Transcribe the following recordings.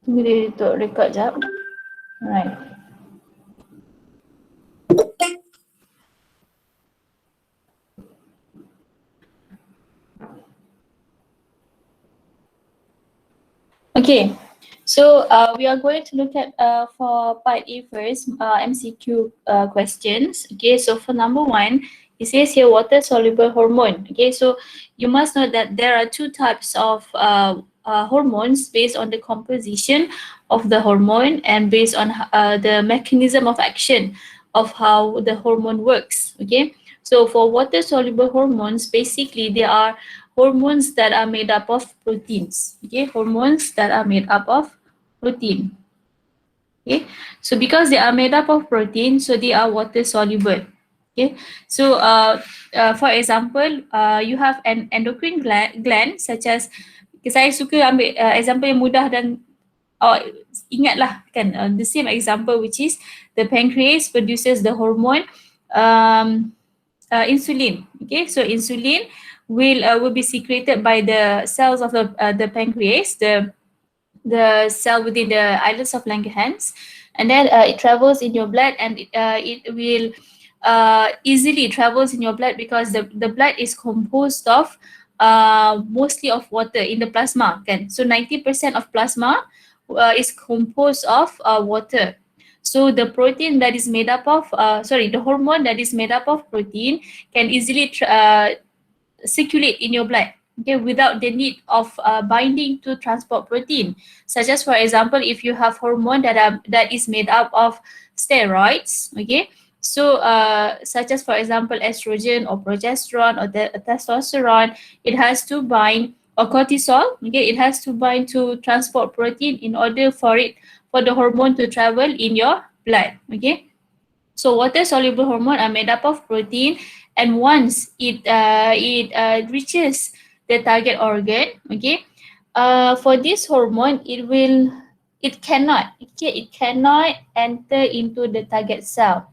Tunggu dia untuk record jap. Alright. Okay, so we are going to look at for part A first, MCQ questions. Okay, so for number one, it says here water soluble hormone. Okay, so you must know that there are two types of hormones based on the composition of the hormone and based on the mechanism of action of how the hormone works. Okay, so for water soluble hormones, basically they are hormones that are made up of proteins. Okay, hormones that are made up of protein. Okay, so because they are made up of protein, so they are water soluble. Okay, so for example, you have an endocrine gland such as, saya suka ambil example yang mudah dan ingatlah kan, the same example which is the pancreas produces the hormone insulin. Okay, so insulin will be secreted by the cells of the pancreas, the cell within the islets of Langerhans, and then it travels in your blood, and it will easily travels in your blood because the blood is composed of mostly of water in the plasma, kan? So 90% of plasma is composed of water. So the protein that is made up of, the hormone that is made up of protein can easily circulate in your blood, okay, without the need of binding to transport protein. Such as, for example, if you have hormone that is made up of steroids, okay, so such as, for example, estrogen or progesterone or the testosterone, it has to bind, or cortisol, okay, it has to bind to transport protein in order for the hormone to travel in your blood, okay. So water soluble hormone are made up of protein, and once it reaches the target organ, okay, for this hormone it cannot enter into the target cell,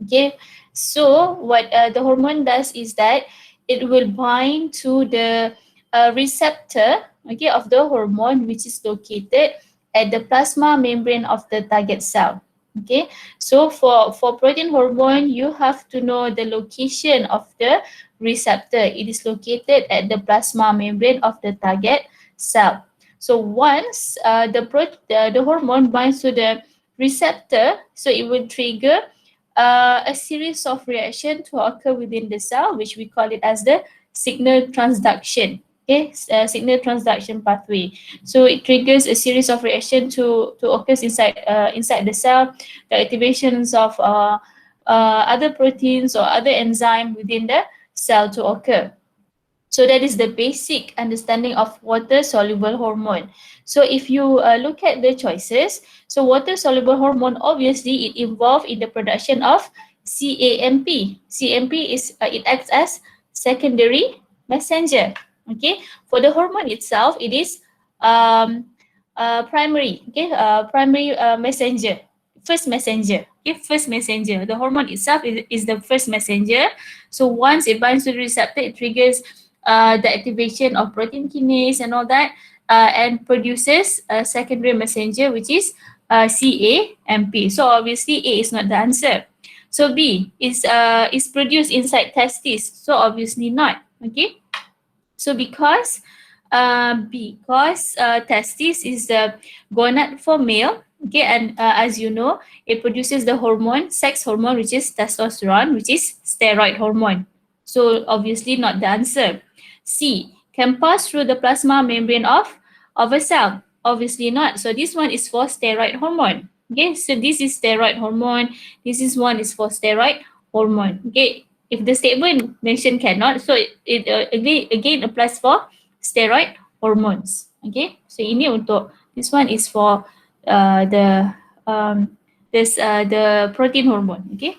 okay. So what the hormone does is that it will bind to the receptor, okay, of the hormone, which is located at the plasma membrane of the target cell. Okay, so for protein hormone, you have to know the location of the receptor. It is located at the plasma membrane of the target cell. So once the hormone binds to the receptor, so it will trigger a series of reaction to occur within the cell, which we call it as the signal transduction. Okay, signal transduction pathway. So it triggers a series of reaction to occurs inside the cell, the activations of other proteins or other enzyme within the cell to occur. So that is the basic understanding of water soluble hormone. So if you look at the choices, so water soluble hormone, obviously it involved in the production of CAMP. CAMP is it acts as secondary messenger. Okay, for the hormone itself, it is primary. Okay, primary messenger, first messenger. Okay, first messenger. The hormone itself is the first messenger. So once it binds to the receptor, it triggers the activation of protein kinase and all that, and produces a secondary messenger, which is CAMP. So obviously A is not the answer. So B is produced inside testes. So obviously not. Okay. So because testis is the gonad for male, okay, and as you know, it produces the hormone, sex hormone, which is testosterone, which is steroid hormone. So obviously not the answer. C, can pass through the plasma membrane of a cell. Obviously not. So this one is for steroid hormone. Okay, so this is steroid hormone. This is one is for steroid hormone. Okay, if the statement mentioned cannot, so it again applies for steroid hormones. Okay, so ini untuk this one is for the protein hormone. Okay.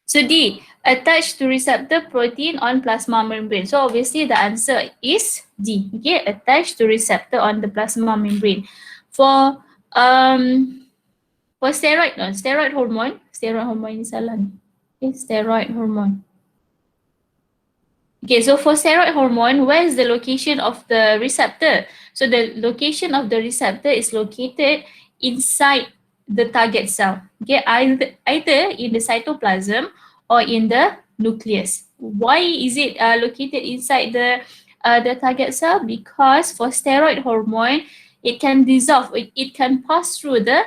So D, attached to receptor protein on plasma membrane. So obviously the answer is D. Okay, attached to receptor on the plasma membrane. For steroid hormone ini salah ni. Okay, steroid hormone. Okay, so for steroid hormone, where is the location of the receptor? So the location of the receptor is located inside the target cell. Okay, either in the cytoplasm or in the nucleus. Why is it located inside the target cell? Because for steroid hormone, it can dissolve, it can pass through the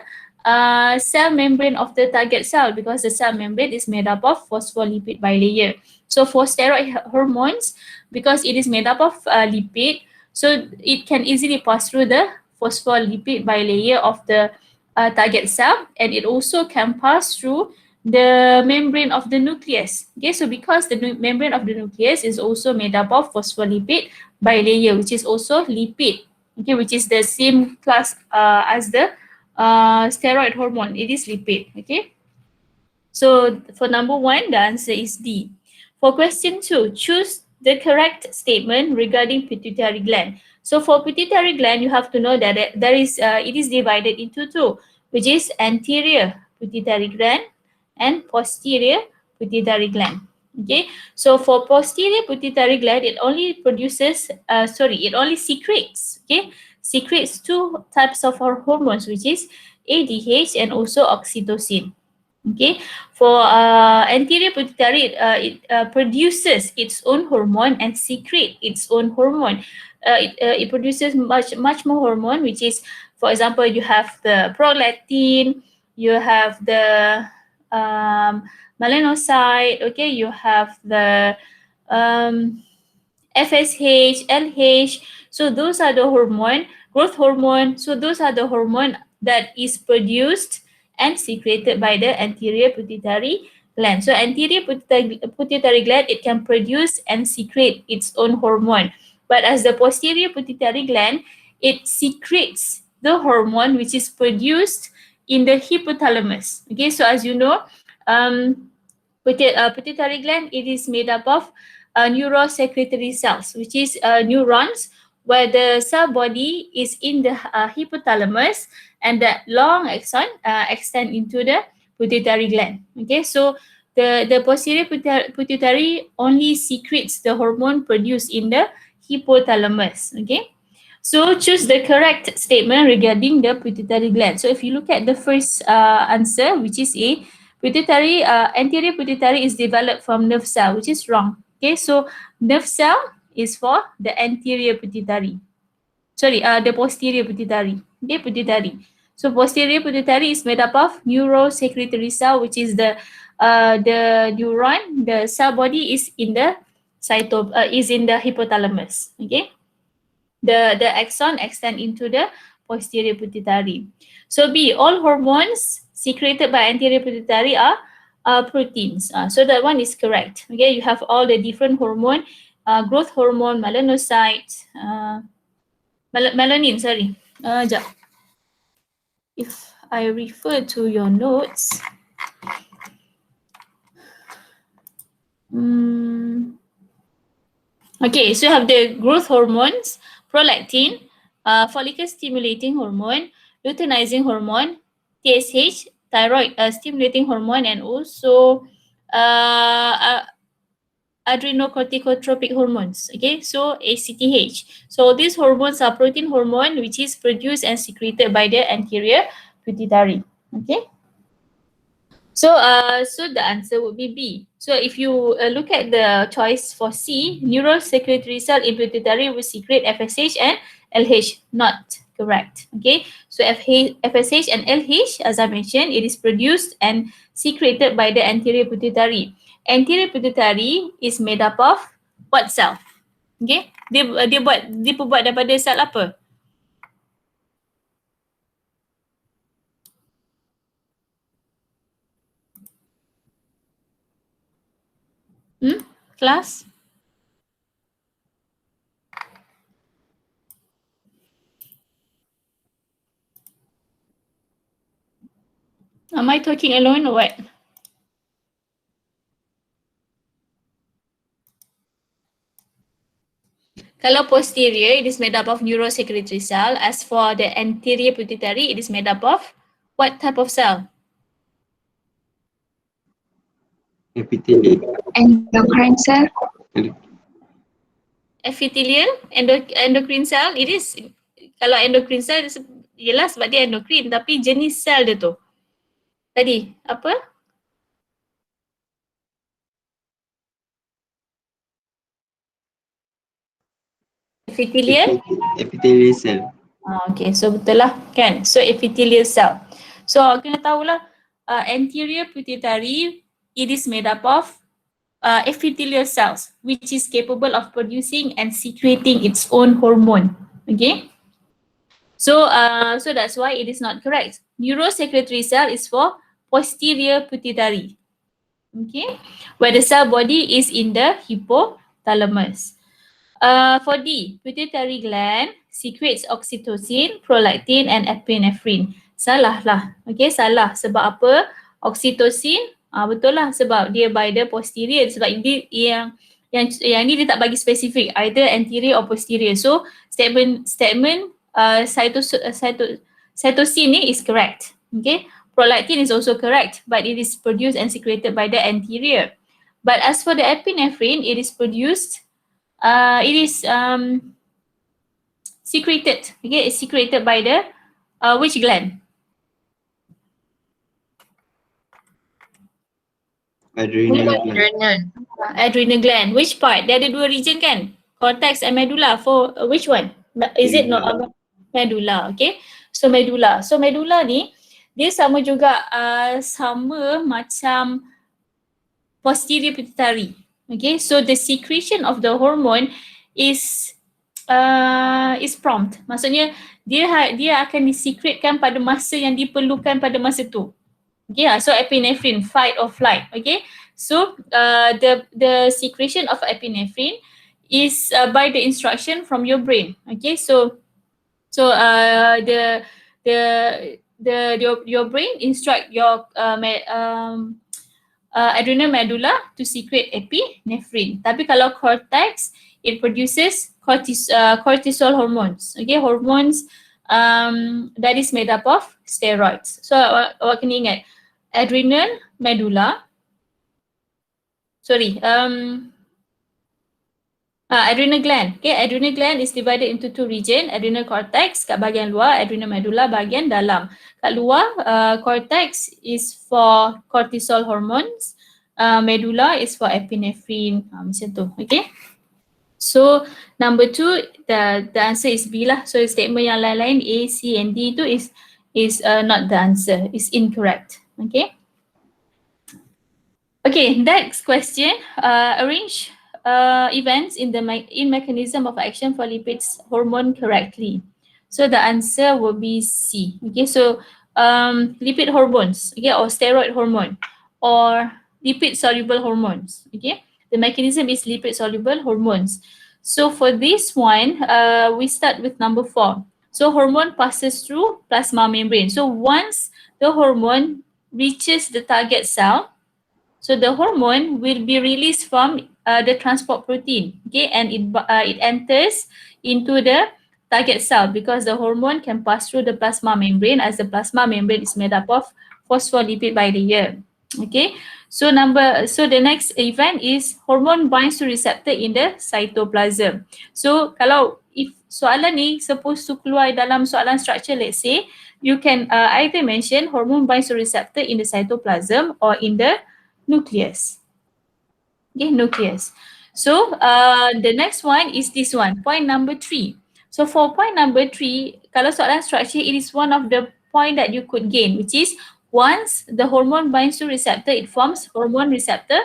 cell membrane of the target cell, because the cell membrane is made up of phospholipid bilayer. So for steroid hormones, because it is made up of lipid, so it can easily pass through the phospholipid bilayer of the target cell, and it also can pass through the membrane of the nucleus. Okay, so because the membrane of the nucleus is also made up of phospholipid bilayer, which is also lipid, okay, which is the same class as the steroid hormone. It is lipid. Okay, so for number 1, the answer is D. For question 2, choose the correct statement regarding pituitary gland. So for pituitary gland, you have to know that it is divided into two, which is anterior pituitary gland and posterior pituitary gland. Okay, so for posterior pituitary gland, it only produces, it only secretes, secretes two types of hormones, which is ADH and also oxytocin. Okay, for anterior pituitary, it produces its own hormone and secrete its own hormone. It produces much more hormone, which is, for example, you have the prolactin, you have the melanocyte, okay, you have the FSH, LH. So those are the growth hormone. So those are the hormone that is produced and secreted by the anterior pituitary gland. So anterior pituitary gland, it can produce and secrete its own hormone. But as the posterior pituitary gland, it secretes the hormone which is produced in the hypothalamus. Okay, so as you know, pituitary gland, it is made up of neurosecretory cells, which is neurons, where the cell body is in the hypothalamus, and that long axon extend into the pituitary gland. Okay, so the posterior pituitary only secretes the hormone produced in the hypothalamus. Okay, so choose the correct statement regarding the pituitary gland. So if you look at the first answer, which is A, anterior pituitary is developed from nerve cell, which is wrong. Okay, so nerve cell is for the anterior pituitary. Sorry, the posterior pituitary. Okay, pituitary. So posterior pituitary is made up of neurosecretory cell, which is the neuron. The cell body is in the hypothalamus. Okay, the axon extend into the posterior pituitary. So B, all hormones secreted by anterior pituitary are proteins. So that one is correct. Okay, you have all the different hormone, growth hormone, melanocyte, melanin. Sorry, jap. If I refer to your notes, okay, so you have the growth hormones, prolactin, follicle stimulating hormone, luteinizing hormone, TSH, thyroid stimulating hormone, and also adrenocorticotropic hormones. Okay, so ACTH. So these hormones are protein hormone, which is produced and secreted by the anterior pituitary. Okay. So, so the answer would be B. So if you look at the choice for C, neural secretory cell in pituitary will secrete FSH and LH. Not correct. Okay. So FSH and LH, as I mentioned, it is produced and secreted by the anterior pituitary. Anterior pituitary is made up of what cell? Okay. Dia dibuat daripada sel apa? Class? Am I talking alone or what? Kalau posterior, it is made up of neurosecretory cell. As for the anterior pituitary, it is made up of what type of cell? Epithelial. Endocrine cell. Epithelial, endocrine cell. It is Kalau endocrine cell, yelah sebab dia endocrine, tapi jenis sel dia tu. Tadi, apa? Epithelial? Epithelial cell. Okay, so betul lah kan. So epithelial cell. So kena tahulah anterior pituitary, it is made up of epithelial cells which is capable of producing and secreting its own hormone. Okay. So so that's why it is not correct. Neurosecretory cell is for posterior pituitary. Okay, where the cell body is in the hypothalamus. For D, pituitary gland secretes oxytocin, prolactin and epinephrine. Salah lah. Okay, salah. Sebab apa? Oxytocin, betul lah sebab dia by the posterior, sebab ini yang ni dia tak bagi spesifik either anterior or posterior. So statement cytosine ni is correct. Okay, prolactin is also correct, but it is produced and secreted by the anterior. But as for the epinephrine, it is produced secreted. Okay, it's secreted by the which gland? Adrenal gland. Adrenal gland. Which part? Dia ada dua region kan? Cortex and medulla. For which one? Is it not medulla? Okay. So medulla. So medulla ni dia sama juga sama macam posterior pituitary. Okay. So the secretion of the hormone is prompt. Maksudnya dia akan disekretkan pada masa yang diperlukan pada masa tu. Okay, so epinephrine, fight or flight. Okay, so the secretion of epinephrine is by the instruction from your brain. Okay, so your brain instruct your adrenal medulla to secrete epinephrine. Tapi kalau cortex, it produces cortisol hormones. Okay, hormones that is made up of steroids. So awak kena ingat adrenal medulla, adrenal gland. Okay, adrenal gland is divided into two region, adrenal cortex kat bahagian luar, adrenal medulla bahagian dalam. Kat luar, cortex is for cortisol hormones, medulla is for epinephrine, macam tu. Okay. So number 2, the answer is B lah. So statement yang lain-lain A, C and D tu is not the answer. It's incorrect. Okay. Okay, next question. Arrange events in mechanism of action for lipids hormone correctly. So the answer will be C. Okay, so lipid hormones, okay, or steroid hormone or lipid soluble hormones. Okay, the mechanism is lipid soluble hormones. So for this one, we start with number 4. So hormone passes through plasma membrane. So once the hormone reaches the target cell, so the hormone will be released from the transport protein, okay, and it enters into the target cell because the hormone can pass through the plasma membrane, as the plasma membrane is made up of phospholipid bilayer. Okay, so the next event is hormone binds to receptor in the cytoplasm. So kalau if soalan ni supposed to keluar dalam soalan structure, let's say you can either mention hormone binds to receptor in the cytoplasm or in the nucleus. Okay, nucleus. So the next one is this one, point number 3. So for point number 3, kalau soalan structure, it is one of the point that you could gain, which is once the hormone binds to receptor, it forms hormone receptor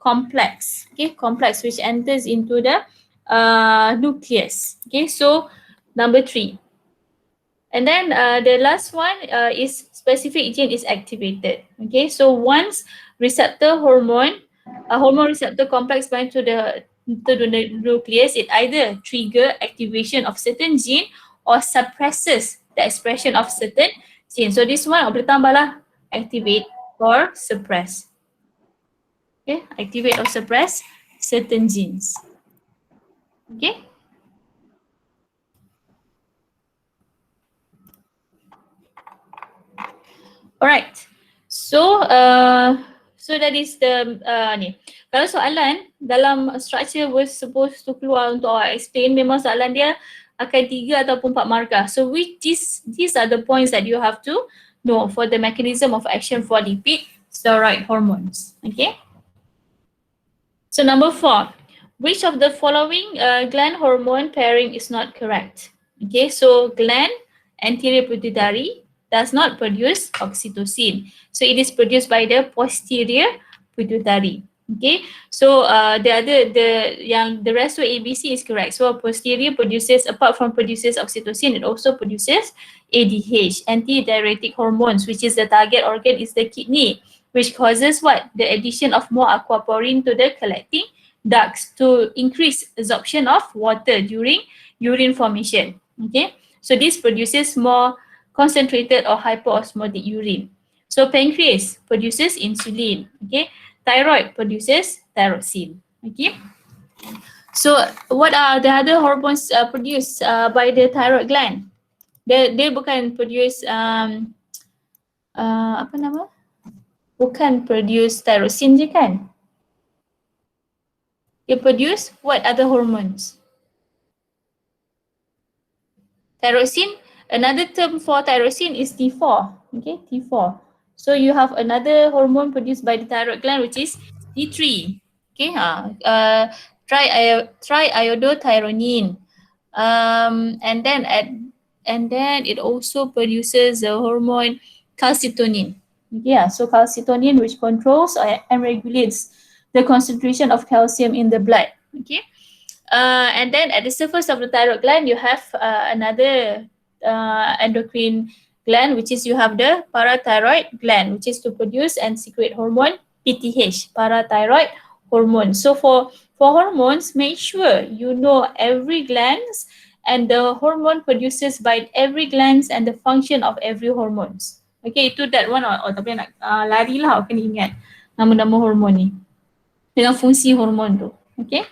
complex. Okay, complex which enters into the nucleus. Okay, so number 3. And then the last one is specific gene is activated. Okay, so once receptor hormone receptor complex binds to the nucleus, it either trigger activation of certain gene or suppresses the expression of certain gene. So this one boleh tambah lah, activate or suppress. Okay, activate or suppress certain genes. Okay. Alright. So so that is the ni. Kalau soalan dalam structure was supposed to keluar untuk explain, memang soalan dia akan 3 ataupun 4 markah. So these are the points that you have to know for the mechanism of action for lipid steroid hormones. Okay. So number 4, which of the following gland hormone pairing is not correct? Okay, so gland anterior pituitary does not produce oxytocin. So it is produced by the posterior pituitary. Okay, so the rest of ABC is correct. So posterior produces, apart from produces oxytocin, it also produces ADH, antidiuretic hormones, which is the target organ is the kidney, which causes what? The addition of more aquaporin to the collecting ducts to increase absorption of water during urine formation. Okay, so this produces more concentrated or hyperosmotic urine. So pancreas produces insulin. Okay, thyroid produces thyroxine. Okay. So what are the other hormones produced by the thyroid gland? They bukan produce apa nama? Bukan produce thyroxine je kan? They produce what other hormones? Thyroxine, another term for thyroxine is T4. Okay, T4. So you have another hormone produced by the thyroid gland, which is T3. Okay, triiodothyronine. And then it also produces the hormone calcitonin. Yeah, so calcitonin, which controls and regulates the concentration of calcium in the blood. Okay. And then at the surface of the thyroid gland, you have another endocrine gland, which is you have the parathyroid gland, which is to produce and secrete hormone PTH, parathyroid hormone. So for hormones, make sure you know every glands and the hormone produces by every glands and the function of every hormones. Okay, itu that one tapi nak lari lah, kena ingat nama-nama hormon ni dengan fungsi hormon tu. Okay.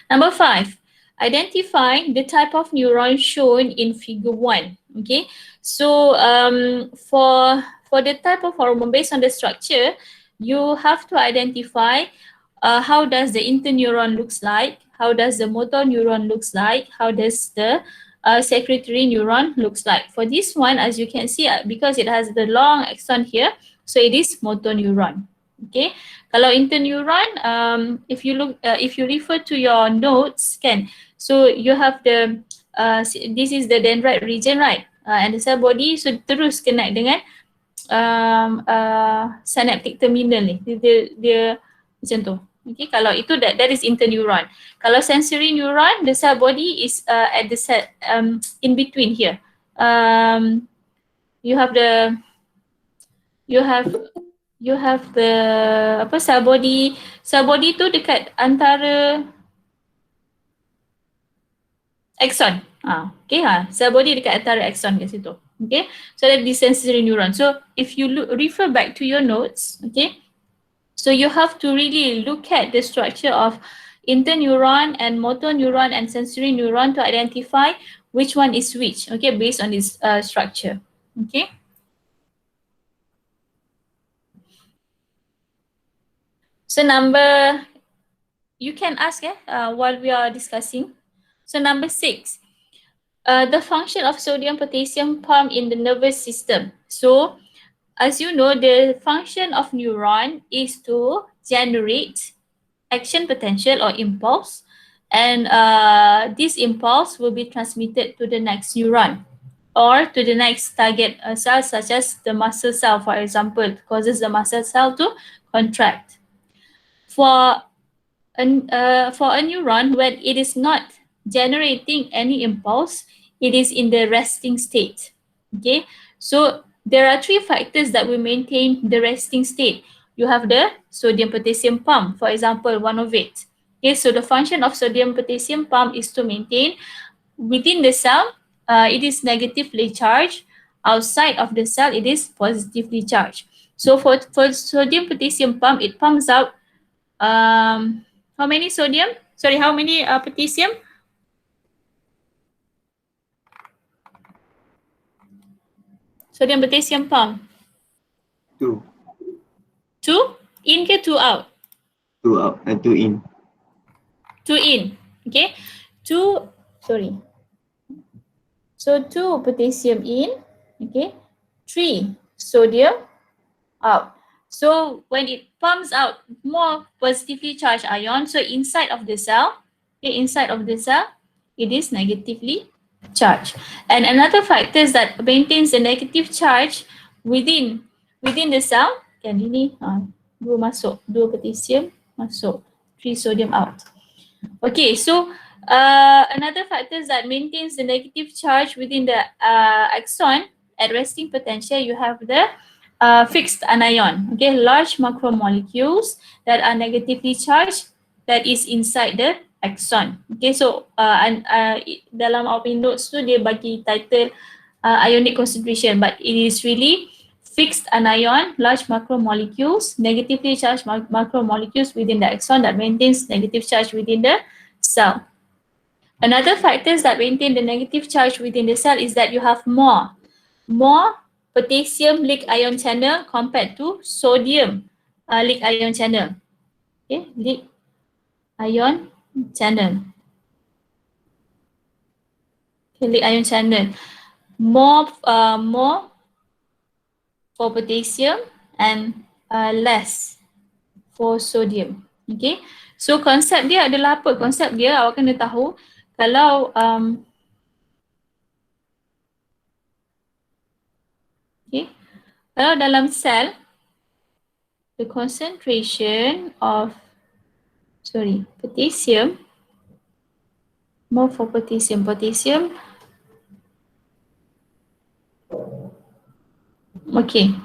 Number 5, identify the type of neuron shown in figure 1. Okay, so for the type of hormone, based on the structure, you have to identify how does the interneuron looks like, how does the motor neuron looks like, how does the secretory neuron looks like. For this one, as you can see, because it has the long axon here, so it is motor neuron. Okay, kalau interneuron, if you refer to your notes, can, so you have the this is the dendrite region, right? And the cell body, so terus connect dengan synaptic terminal ni, dia macam tu. Okay, kalau itu that is interneuron. Kalau sensory neuron, the cell body is at the set in between here. You have the apa, cell body tu dekat antara axon. Okay, cell body dekat antara axon kat situ. Okay, so that is sensory neuron. So if you refer back to your notes, okay, so you have to really look at the structure of interneuron and motor neuron and sensory neuron to identify which one is which, okay, based on this structure. Okay. So you can ask while we are discussing. So number 6, the function of sodium-potassium pump in the nervous system. So as you know, the function of neuron is to generate action potential or impulse, and this impulse will be transmitted to the next neuron or to the next target cell, such as the muscle cell, for example, causes the muscle cell to contract. For a neuron, when it is not generating any impulse, it is in the resting state. Okay, so there are 3 factors that will maintain the resting state. You have the sodium-potassium pump, for example, one of it. Okay, so the function of sodium-potassium pump is to maintain within the cell, it is negatively charged. Outside of the cell, it is positively charged. So for sodium-potassium pump, it pumps out how many sodium? Sorry, how many potassium? Sodium potassium pump. 2. 2 in ke 2 out? 2 out and 2 in. 2 in. Okay. 2, sorry. So 2 potassium in, okay, 3 sodium out. So when it pumps out more positively charged ion, so inside of the cell, okay, inside of the cell, it is negatively charged. And another factor is that maintains the negative charge within the cell. Kan ini 2 masuk, 2 potassium masuk, 3 sodium out. Okay, so another factor is that maintains the negative charge within the axon at resting potential. You have the fixed anion, okay, large macromolecules that are negatively charged that is inside the axon. Okay, so dalam Alpine notes tu dia bagi title ionic concentration, but it is really fixed anion, large macromolecules, negatively charged macromolecules within the axon that maintains negative charge within the cell. Another factors that maintain the negative charge within the cell is that you have more potassium Lick ion channel compared to sodium Lick ion channel. Okay, Lick ion channel. Okay, Lick ion channel. More for potassium and less for sodium. Okay, so konsep dia adalah apa? Konsep dia awak kena tahu kalau okay, kalau dalam sel the concentration of potassium, more for potassium okay.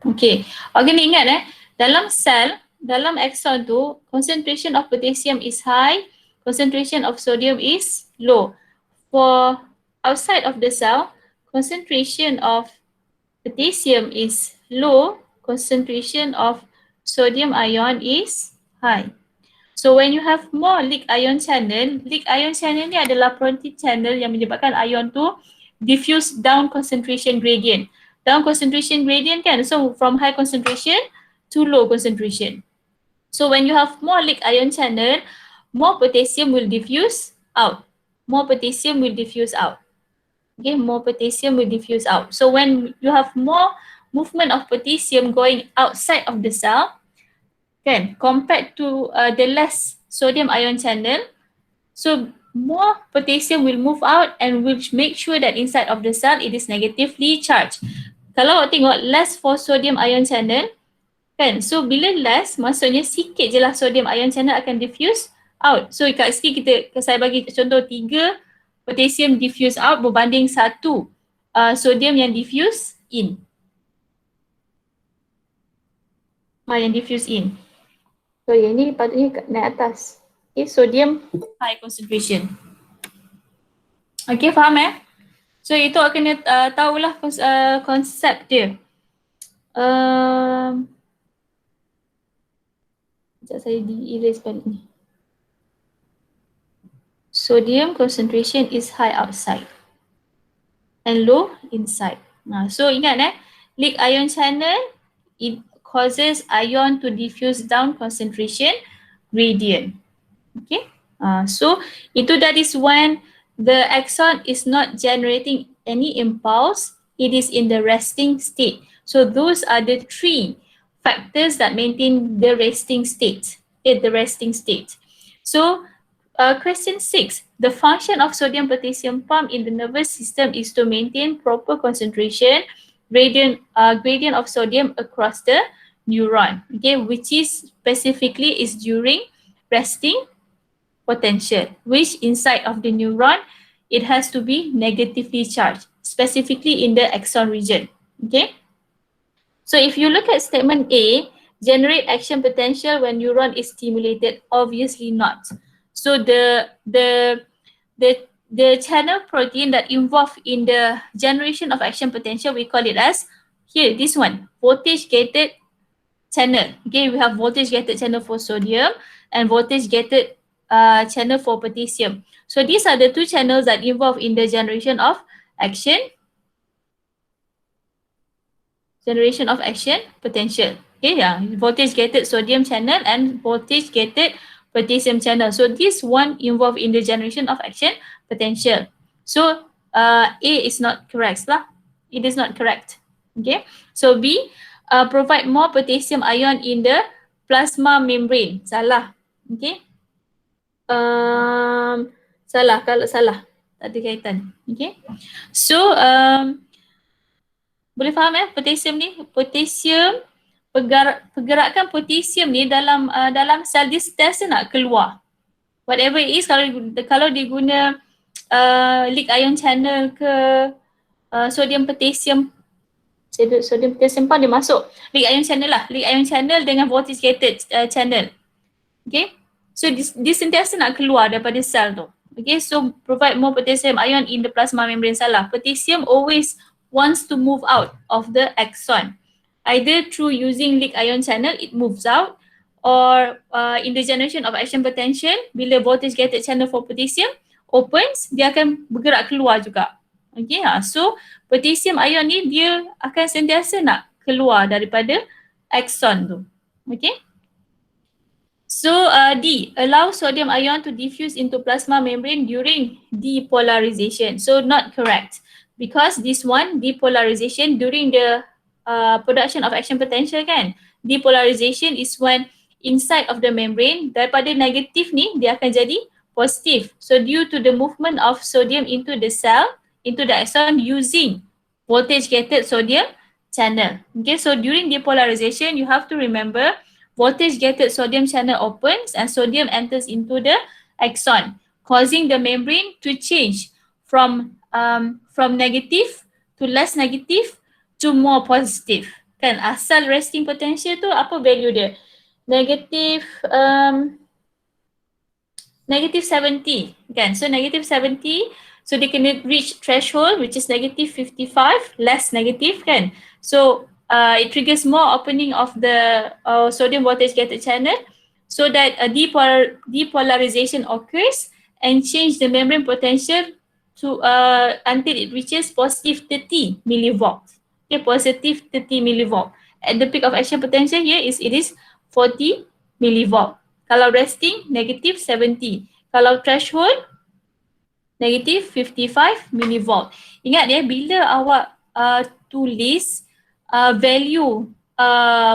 Okay, awak kena ingat dalam sel, dalam axon tu, concentration of potassium is high, concentration of sodium is low. For outside of the cell, concentration of potassium is low, concentration of sodium ion is high. So when you have more Lick ion channel ni adalah protein channel yang menyebabkan ion tu diffuse down concentration gradient. Down concentration gradient kan, so from high concentration to low concentration. So when you have more Lick ion channel, more potassium will diffuse out. More potassium will diffuse out. Okay, more potassium will diffuse out. So when you have more movement of potassium going outside of the cell, kan, compared to the less sodium ion channel, so more potassium will move out and will make sure that inside of the cell it is negatively charged. Kalau awak tengok less for sodium ion channel, kan, so bila less maksudnya sikit je lah sodium ion channel akan diffuse out. So kat sini saya bagi contoh 3 potassium diffuse out berbanding 1 sodium yang diffuse in. Yang diffuse in. So yang ni patutnya naik atas. Okay, sodium high concentration. Okay, faham So itu awak kena tahulah konsep dia. Sekejap saya di-erase balik ni. Sodium concentration is high outside and low inside. So ingat Lick ion channel, it causes ion to diffuse down concentration gradient. Okay, so that is when the axon is not generating any impulse, it is in the resting state. So those are the 3 factors that maintain the resting state. So question 6, the function of sodium potassium pump in the nervous system is to maintain proper concentration gradient of sodium across the neuron, okay, which is specifically is during resting potential, which inside of the neuron it has to be negatively charged, specifically in the axon region. Okay, so if you look at statement A, generate action potential when neuron is stimulated, obviously not. So the channel protein that involved in the generation of action potential, we call it as here, this one, voltage gated channel. Okay, we have voltage gated channel for sodium and voltage gated channel for potassium. So these are the 2 channels that involve in the generation of action potential. Okay, yeah, voltage gated sodium channel and voltage gated potassium channel. So this one involved in the generation of action potential. So A is not correct lah. It is not correct. Okay. So B, provide more potassium ion in the plasma membrane. Salah. Okay. Salah, kalau salah. Tak ada kaitan. Okay. So boleh faham potasium ni? Potasium, pergerakan potasium ni dalam dalam sel dia sentiasa nak keluar. Whatever it is, kalau dia guna leak ion channel ke sodium potassium pump dia masuk leak ion channel lah, leak ion channel dengan voltage gated channel. Okay, so dia sentiasa nak keluar daripada sel tu. Okay, so provide more potassium ion in the plasma membrane. Salah. Potassium always wants to move out of the axon. Either through using leak ion channel, it moves out, or in the generation of action potential, bila voltage gated channel for potassium opens, dia akan bergerak keluar juga. Okay, so potassium ion ni dia akan sentiasa nak keluar daripada axon tu. Okay. So D, allow sodium ion to diffuse into plasma membrane during depolarization. So not correct, because this one depolarization during the production of action potential kan. Depolarization is when inside of the membrane daripada negatif ni dia akan jadi positif. So due to the movement of sodium into the cell, into the axon using voltage gated sodium channel. Okay, so during depolarization you have to remember voltage gated sodium channel opens and sodium enters into the axon, causing the membrane to change from negative to less negative to more positive. Kan, asal resting potential tu apa value dia? Negative 70 kan. So negative 70, so they can reach threshold which is negative 55, less negative kan. So it triggers more opening of the sodium voltage gated channel so that a depolarization occurs and change the membrane potential to until it reaches positive 30 millivolt. Okay, positive 30 millivolt. At the peak of action potential here it is 40 millivolt. Kalau resting, negative 70. Kalau threshold, negative 55 millivolt. Ingat ya, bila awak tulis value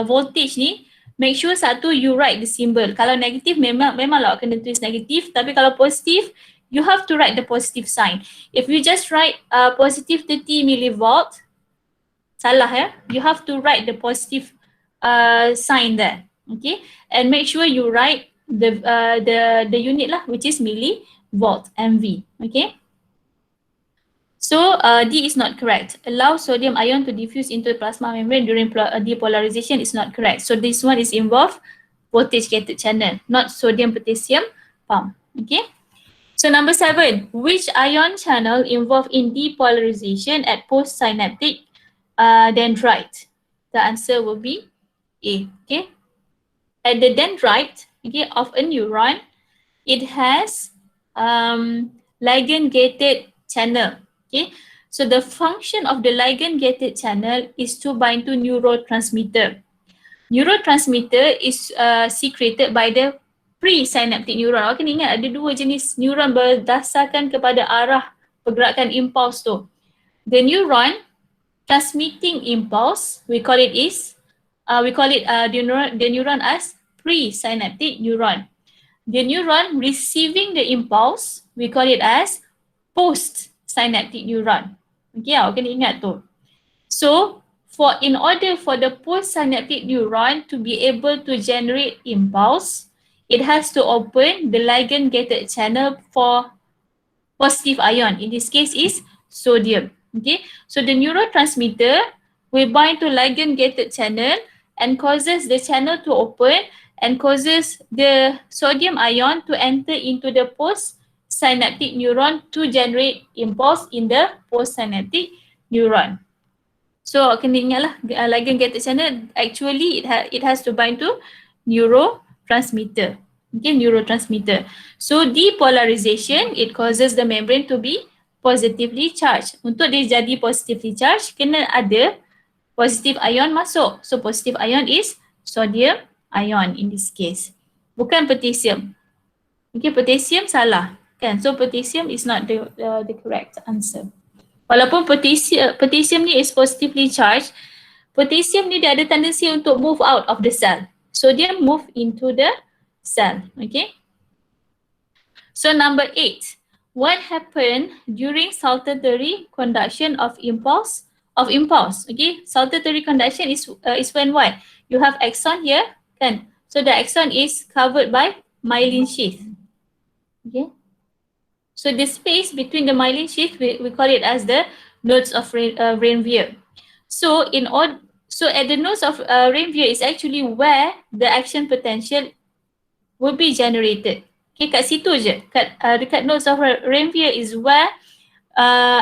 voltage ni, make sure satu you write the symbol. Kalau negatif memanglah awak kena tulis negatif, tapi kalau positif you have to write the positive sign. If you just write positive 30 millivolt, salah ya. You have to write the positive sign there. Okay, and make sure you write the unit lah, which is millivolt, MV. Okay. So D is not correct. Allow sodium ion to diffuse into the plasma membrane during depolarization is not correct. So this one is involved voltage gated channel, not sodium potassium pump. Okay. So number 7, which ion channel involved in depolarization at postsynaptic dendrite? The answer will be A. Okay. At the dendrite, okay, of a neuron, it has ligand gated channel. Okay, so the function of the ligand gated channel is to bind to neurotransmitter. Neurotransmitter is secreted by the presynaptic neuron. Awak kena ingat ada dua jenis neuron berdasarkan kepada arah pergerakan impuls tu. The neuron transmitting impulse, we call it the neuron as presynaptic neuron. The neuron receiving the impulse, we call it as postsynaptic neuron. Okay, awak kena ingat tu. So, in order for the postsynaptic neuron to be able to generate impulse, it has to open the ligand gated channel for positive ion. In this case is sodium. Okay, so the neurotransmitter will bind to ligand gated channel and causes the channel to open and causes the sodium ion to enter into the postsynaptic neuron to generate impulse in the postsynaptic neuron. So kena ingatlah ligand gated channel actually it has to bind to neurotransmitter. Okay, neurotransmitter. So depolarization, it causes the membrane to be positively charged. Untuk dia jadi positively charged, kena ada positive ion masuk. So positive ion is sodium ion in this case. Bukan potassium. Okay, potassium salah. Kan? So potassium is not the correct answer. Walaupun potassium ni is positively charged, potassium ni dia ada tendency untuk move out of the cell. Sodium move into the cell. Okay. So number 8. What happened during saltatory conduction of impulse? Okay, saltatory conduction is when what? You have axon here, kan? So the axon is covered by myelin sheath. Okay. So the space between the myelin sheath, we call it as the nodes of Ranvier. So at the nodes of Ranvier is actually where the action potential will be generated. Okay, kat situ je. Dekat nodes of Ranvier is where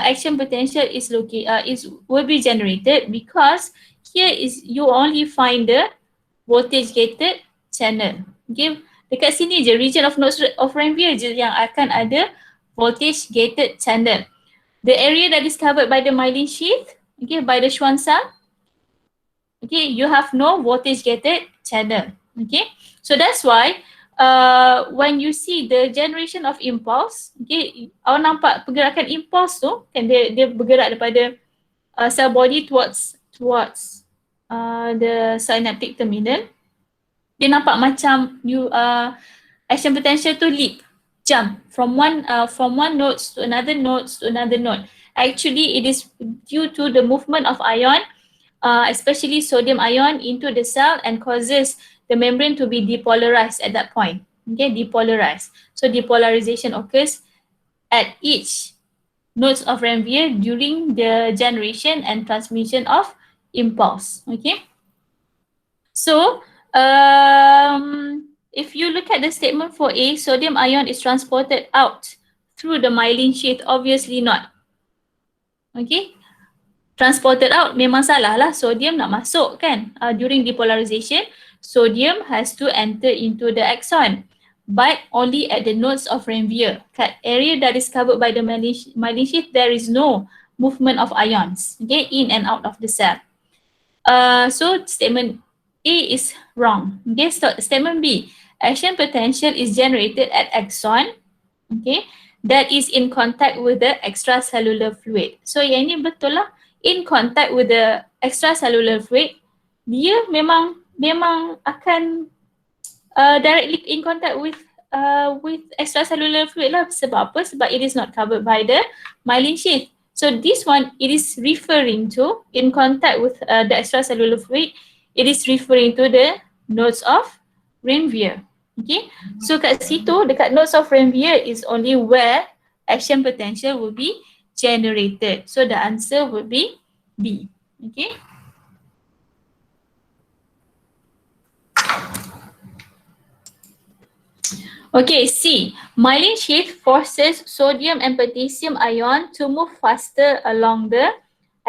action potential will be generated, because here is you only find the voltage gated channel. Okay, dekat sini je region of nodes of Ranvier je yang akan ada voltage gated channel. The area that is covered by the myelin sheath, okay, by the Schwann cell, okay, you have no voltage gated channel. Okay, so that's why when you see the generation of impulse, okay, awak nampak pergerakan impulse tu, kan dia bergerak daripada cell body towards the synaptic terminal. Dia nampak macam action potential tu leap, jump from one node to another node to another node. Actually, it is due to the movement of ion, especially sodium ion, into the cell and causes the membrane to be depolarized at that point. Okay, depolarized. So depolarization occurs at each nodes of Ranvier during the generation and transmission of impulse. Okay. So if you look at the statement for A, sodium ion is transported out through the myelin sheath. Obviously not. Okay. Transported out memang salah lah. Sodium nak masuk kan. During depolarization, sodium has to enter into the axon, but only at the nodes of Ranvier. Kat area that is covered by the myelin sheath, there is no movement of ions, okay, in and out of the cell. So statement A is wrong. Okay, so statement B, action potential is generated at axon, okay, that is in contact with the extracellular fluid. So yang ini betul lah, in contact with the extracellular fluid, dia memang akan directly in contact with extracellular fluid lah. Sebab apa? Sebab it is not covered by the myelin sheath. So this one, it is referring to in contact with the extracellular fluid. It is referring to the nodes of Ranvier. Okay, so kat situ dekat nodes of Ranvier is only where action potential will be generated. So the answer would be B. Okay. Okay, C. Myelin sheath forces sodium and potassium ion to move faster along the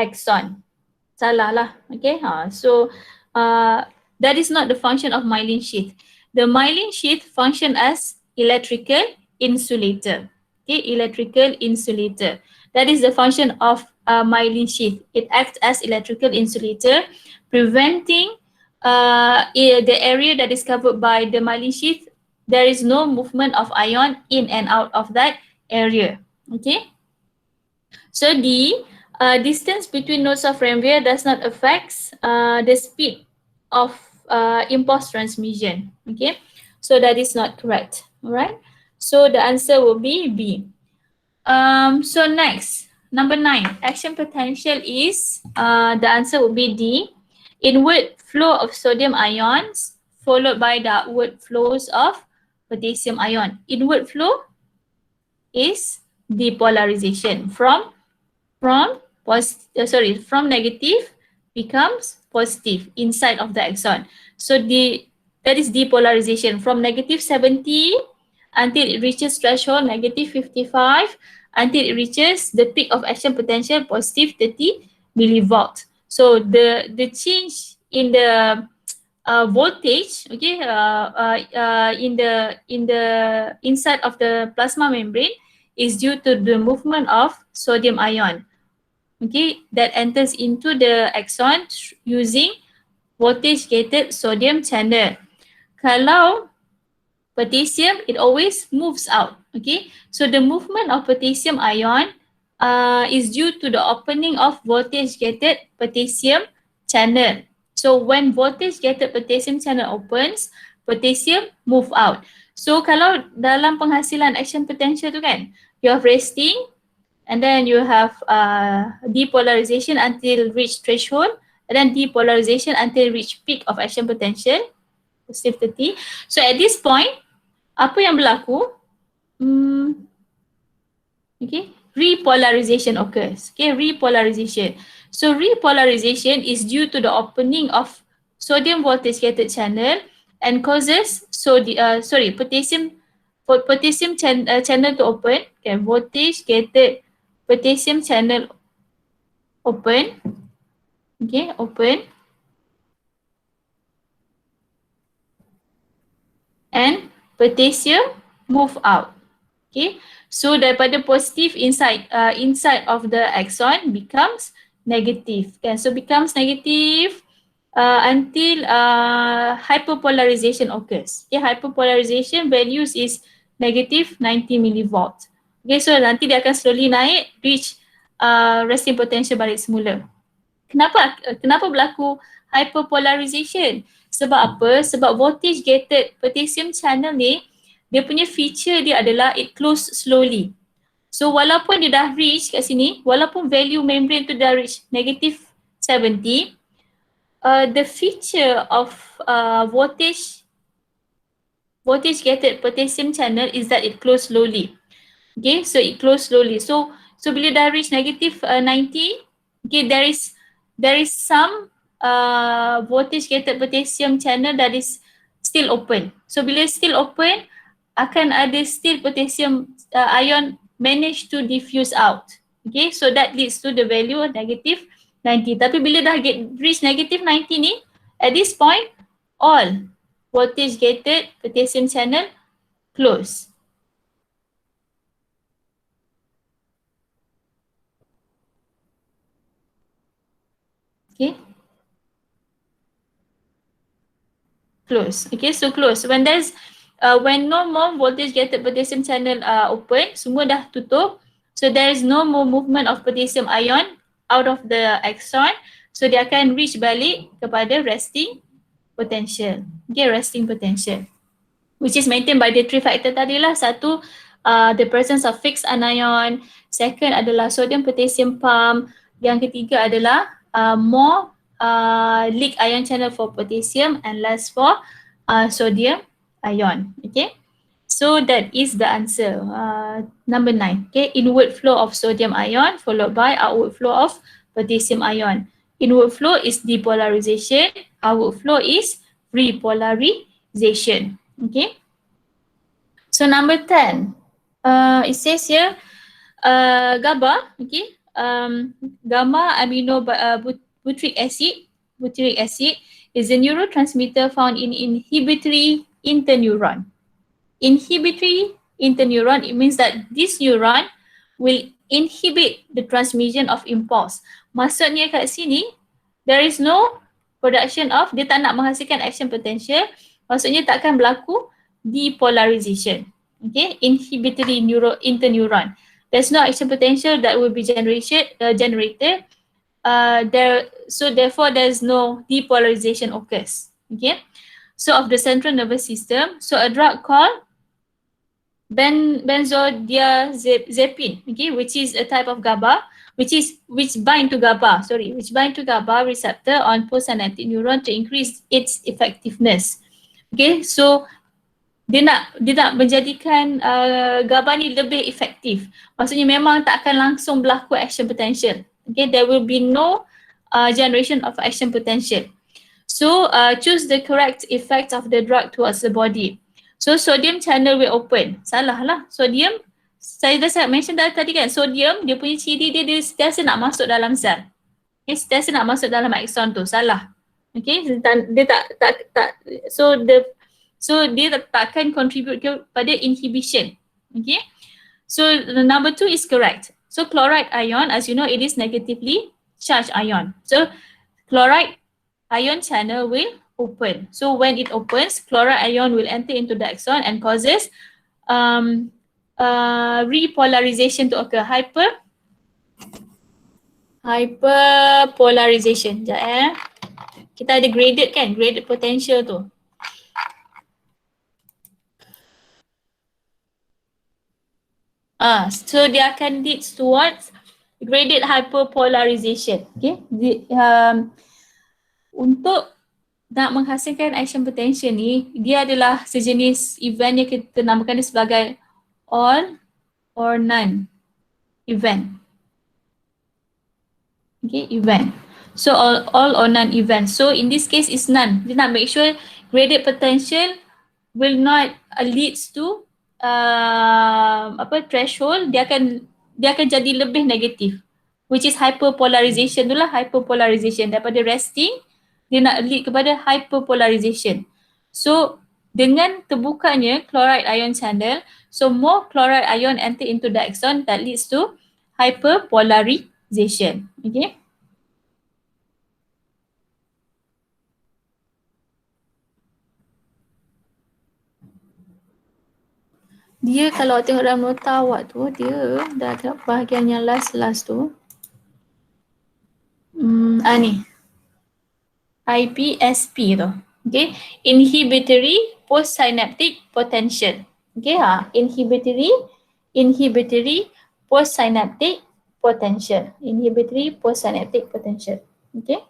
axon. Salah lah. Okay. So that is not the function of myelin sheath. The myelin sheath function as electrical insulator. Okay, electrical insulator. That is the function of myelin sheath. It acts as electrical insulator, preventing the area that is covered by the myelin sheath. There is no movement of ion in and out of that area. Okay. So D, distance between nodes of Ranvier does not affect the speed of impulse transmission. Okay. So that is not correct. Alright. So the answer will be B. So next, number 9, action potential is, the answer will be D. Inward flow of sodium ions followed by the outward flows of potassium ion. Inward flow is depolarization from negative becomes positive inside of the axon. So that is depolarization from negative 70 until it reaches threshold negative 55 until it reaches the peak of action potential positive 30 millivolt. So the change in the voltage, okay, in the inside of the plasma membrane is due to the movement of sodium ion, okay, that enters into the axon using voltage gated sodium channel. Kalau potassium, it always moves out. Okay, so the movement of potassium ion is due to the opening of voltage gated potassium channel. So when voltage gated potassium channel opens, potassium move out. So kalau dalam penghasilan action potential tu kan, you have resting and then you have depolarization until reach threshold and then depolarization until reach peak of action potential, positive 30. So at this point, apa yang berlaku? Okay, repolarization occurs. Okay, repolarization. So repolarization is due to the opening of sodium voltage gated channel and causes potassium channel to open. Okay, voltage gated potassium channel open. Okay, open. And potassium move out. Okay, so daripada positive inside of the axon becomes negative. Okay, so becomes negative until hyperpolarization occurs. Okay, hyperpolarization values is negative 90 millivolt. Okay, so nanti dia akan slowly naik reach resting potential balik semula. Kenapa berlaku hyperpolarization? Sebab apa? Sebab voltage gated potassium channel ni, dia punya feature dia adalah it close slowly. So walaupun dia dah reach kat sini, walaupun value membrane tu dah reach negative 70, the feature of voltage gated potassium channel is that it close slowly. Okay, so it close slowly. So bila dah reach negative 90, okay, there is some voltage gated potassium channel that is still open. So bila still open, akan ada still potassium ion manage to diffuse out. Okay, so that leads to the value of negative 90. Tapi bila dah reach negative 90 ni, at this point, all voltage gated potassium channel close. Okay. Close. Okay, so close. When there's when no more voltage gated potassium channel open, semua dah tutup. So there is no more movement of potassium ion out of the axon. So dia akan reach balik kepada resting potential. Okay, resting potential. Which is maintained by the three factor tadi lah. Satu, the presence of fixed anion. Second adalah sodium potassium pump. Yang ketiga adalah more leak ion channel for potassium and less for sodium ion. Okay, so that is the answer. Number 9. Okay, inward flow of sodium ion followed by outward flow of potassium ion. Inward flow is depolarization. Outward flow is repolarization. Okay, so number 10. It says here GABA. Okay, gamma aminobutyric acid is a neurotransmitter found in inhibitory interneuron. Inhibitory interneuron, it means that this neuron will inhibit the transmission of impulse. Maksudnya kat sini, there is no production of, dia tak nak menghasilkan action potential, maksudnya takkan berlaku depolarization. Okay, inhibitory interneuron. There's no action potential that will be generated. So therefore, there's no depolarization occurs. Okay, so of the central nervous system, so a drug called benzodiazepine, okay, which is a type of GABA, which bind to GABA receptor on postsynaptic neuron to increase its effectiveness. Okay, so dia nak menjadikan GABA ni lebih efektif. Maksudnya memang tak akan langsung berlaku action potential. Okay, there will be no generation of action potential. So choose the correct effect of the drug towards the body. So sodium channel will open. Salah lah. Sodium, saya dah mention tadi kan, sodium dia punya ciri dia sentiasa nak masuk dalam sel. Okay, sentiasa nak masuk dalam axon tu. Salah. Okay, dia tak so dia takkan contribute kepada inhibition. Okay, so the number 2 is correct. So chloride ion, as you know, it is negatively charged ion. So chloride ion channel will open. So when it opens, chloride ion will enter into the axon and causes repolarization to occur. Hyperpolarization. Sekejap Kita ada graded kan? Graded potential tu. So dia akan lead towards graded hyperpolarization. Okay. Untuk nak menghasilkan action potential ni, dia adalah sejenis event yang kita namakan dia sebagai all or none event. Okay, event. So all or none event. So in this case is none. Dia nak make sure graded potential will not leads to threshold. Dia akan jadi lebih negatif, which is hyperpolarization. Itulah hyperpolarization. Daripada resting dia nak lead kepada hyperpolarization. So dengan terbukanya chloride ion channel, so more chloride ion enter into the axon that leads to hyperpolarization. Okay. Dia kalau tengok dalam nota awak tu, dia dah tengok bahagian yang last tu. Ni. IPSP tu. Okay. Inhibitory postsynaptic potential. Okay, inhibitory postsynaptic potential. Inhibitory postsynaptic potential. Okay.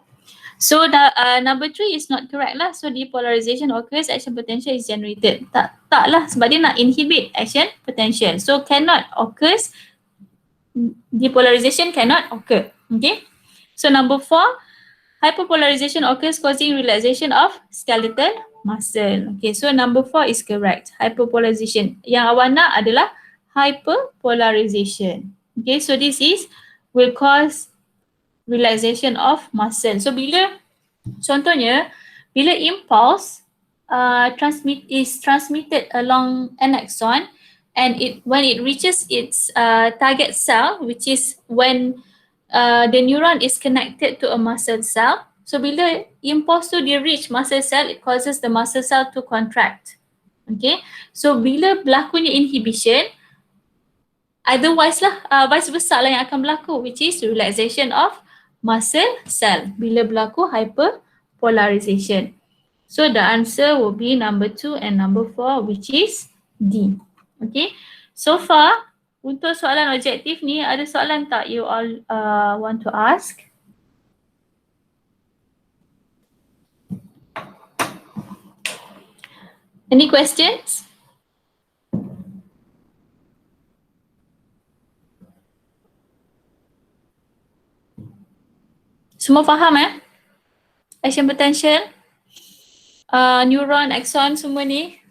So number 3 is not correct lah. So depolarization occurs, action potential is generated. Tak lah, sebab dia nak inhibit action potential. So cannot occurs, depolarization cannot occur. Okay. So number 4, hyperpolarization occurs causing relaxation of skeletal muscle. Okay, so number 4 is correct. Hyperpolarization. Yang awak nak adalah hyperpolarization. Okay, so this will cause relaxation of muscle. So contohnya, bila impulse is transmitted along an axon, and when it reaches its target cell, which is when the neuron is connected to a muscle cell. So bila impulse tu dia reach muscle cell, it causes the muscle cell to contract. Okay. So bila berlakunya inhibition, otherwise lah, vice versa lah yang akan berlaku, which is relaxation of muscle cell bila berlaku hyperpolarization. So the answer will be number 2 and number 4, which is D. Okay. So far, untuk soalan objektif ni, ada soalan tak you all want to ask? Any questions? Semua faham action potential, neuron, axon semua ni?